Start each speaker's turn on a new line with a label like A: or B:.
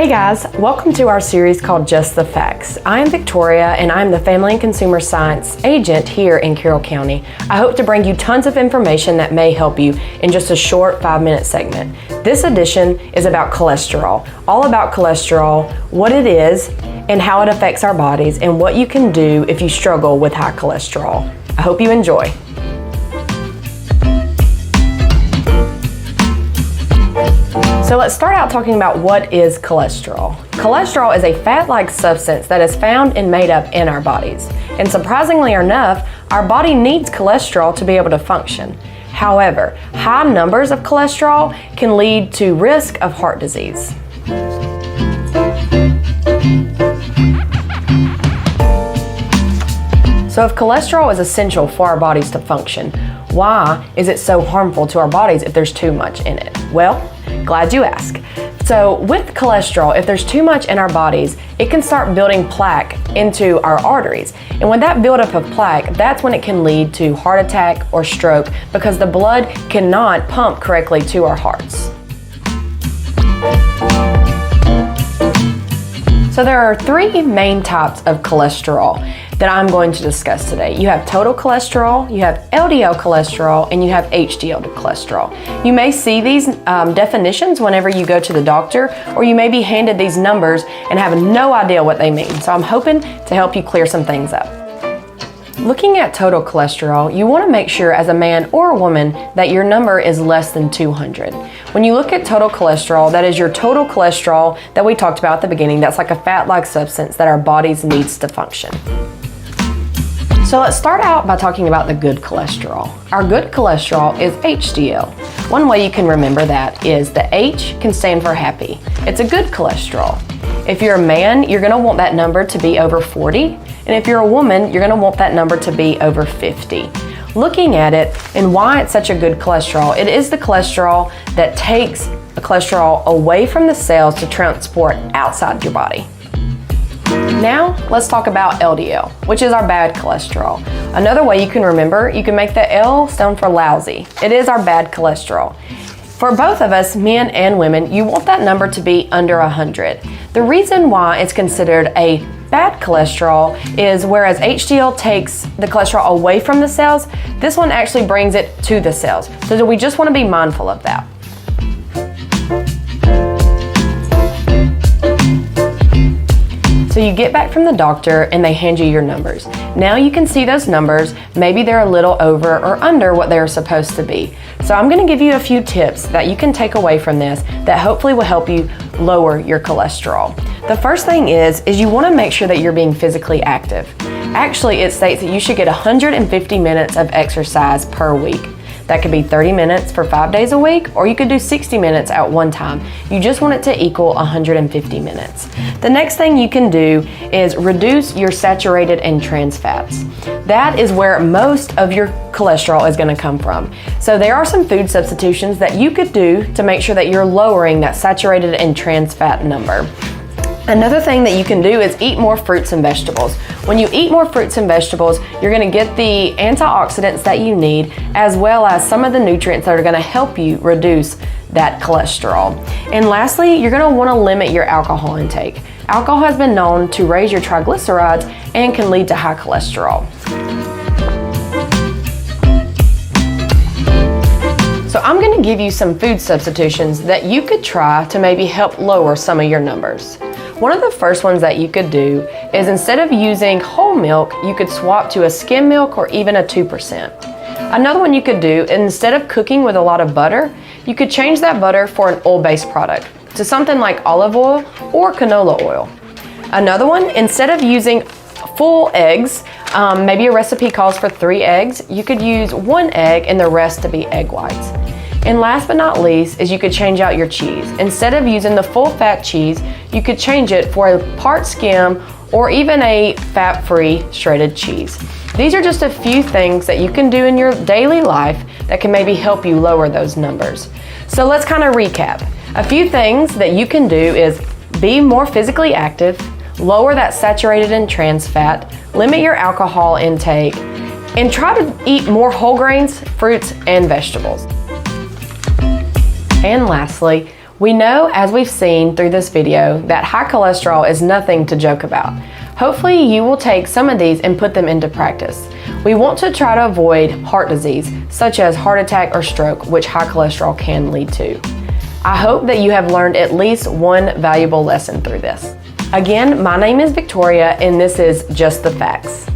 A: Hey guys, welcome to our series called Just the Facts. I am Victoria and I'm the Family and Consumer Science agent here in Carroll County. I hope to bring you tons of information that may help you in just a short 5-minute segment. This edition is about cholesterol, all about cholesterol, what it is, and how it affects our bodies, and what you can do if you struggle with high cholesterol. I hope you enjoy. So let's start out talking about what is cholesterol. Cholesterol is a fat-like substance that is found and made up in our bodies. And surprisingly enough, our body needs cholesterol to be able to function. However, high numbers of cholesterol can lead to risk of heart disease. So if cholesterol is essential for our bodies to function, why is it so harmful to our bodies if there's too much in it? Well, glad you asked. So with cholesterol, if there's too much in our bodies, it can start building plaque into our arteries. And when that buildup of plaque, that's when it can lead to heart attack or stroke because the blood cannot pump correctly to our hearts. So there are 3 main types of cholesterol that I'm going to discuss today. You have total cholesterol, you have LDL cholesterol, and you have HDL cholesterol. You may see these definitions whenever you go to the doctor, or you may be handed these numbers and have no idea what they mean. So I'm hoping to help you clear some things up. Looking at total cholesterol, you want to make sure as a man or a woman that your number is less than 200. When you look at total cholesterol, that is your total cholesterol that we talked about at the beginning. That's like a fat-like substance that our bodies needs to function. So let's start out by talking about the good cholesterol. Our good cholesterol is HDL. One way you can remember that is the H can stand for happy. It's a good cholesterol. If you're a man, you're going to want that number to be over 40. And if you're a woman, you're going to want that number to be over 50. Looking at it and why it's such a good cholesterol, it is the cholesterol that takes the cholesterol away from the cells to transport outside your body. Now, let's talk about LDL, which is our bad cholesterol. Another way you can remember, you can make the L stand for lousy. It is our bad cholesterol. For both of us, men and women, you want that number to be under 100. The reason why it's considered a bad cholesterol is whereas HDL takes the cholesterol away from the cells, this one actually brings it to the cells. So we just want to be mindful of that. So you get back from the doctor and they hand you your numbers. Now you can see those numbers. Maybe they're a little over or under what they're supposed to be. So I'm going to give you a few tips that you can take away from this that hopefully will help you lower your cholesterol. The first thing is you want to make sure that you're being physically active. Actually, it states that you should get 150 minutes of exercise per week. That could be 30 minutes for 5 days a week, or you could do 60 minutes at one time. You just want it to equal 150 minutes. The next thing you can do is reduce your saturated and trans fats. That is where most of your cholesterol is going to come from. So there are some food substitutions that you could do to make sure that you're lowering that saturated and trans fat number. Another thing that you can do is eat more fruits and vegetables. When you eat more fruits and vegetables, you're going to get the antioxidants that you need, as well as some of the nutrients that are going to help you reduce that cholesterol. And lastly, you're going to want to limit your alcohol intake. Alcohol has been known to raise your triglycerides and can lead to high cholesterol. So I'm going to give you some food substitutions that you could try to maybe help lower some of your numbers. One of the first ones that you could do is instead of using whole milk, you could swap to a skim milk or even a 2%. Another one you could do, instead of cooking with a lot of butter, you could change that butter for an oil-based product to something like olive oil or canola oil. Another one, instead of using full eggs, maybe a recipe calls for 3 eggs, you could use 1 egg and the rest to be egg whites. And last but not least is you could change out your cheese. Instead of using the full fat cheese, you could change it for a part skim or even a fat-free shredded cheese. These are just a few things that you can do in your daily life that can maybe help you lower those numbers. So let's kind of recap. A few things that you can do is be more physically active, lower that saturated and trans fat, limit your alcohol intake, and try to eat more whole grains, fruits, and vegetables. And lastly, We know, as we've seen through this video, that high cholesterol is nothing to joke about. Hopefully you will take some of these and put them into practice. We want to try to avoid heart disease, such as heart attack or stroke, which high cholesterol can lead to. I hope that you have learned at least one valuable lesson through this. Again, my name is Victoria, and this is Just the Facts.